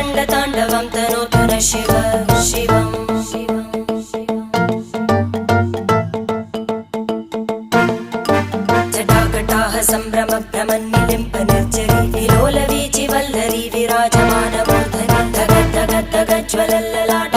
रङ्गताण्डवं तनोतु न शिव शिवम् जटाकटाः सम्भ्रमभ्रमन्निलिम्प निर्जरी विलोलवीचि वल्लरी विराजमानमूर्धनि धगद्धगद्धगज्ज्वलल्ललाट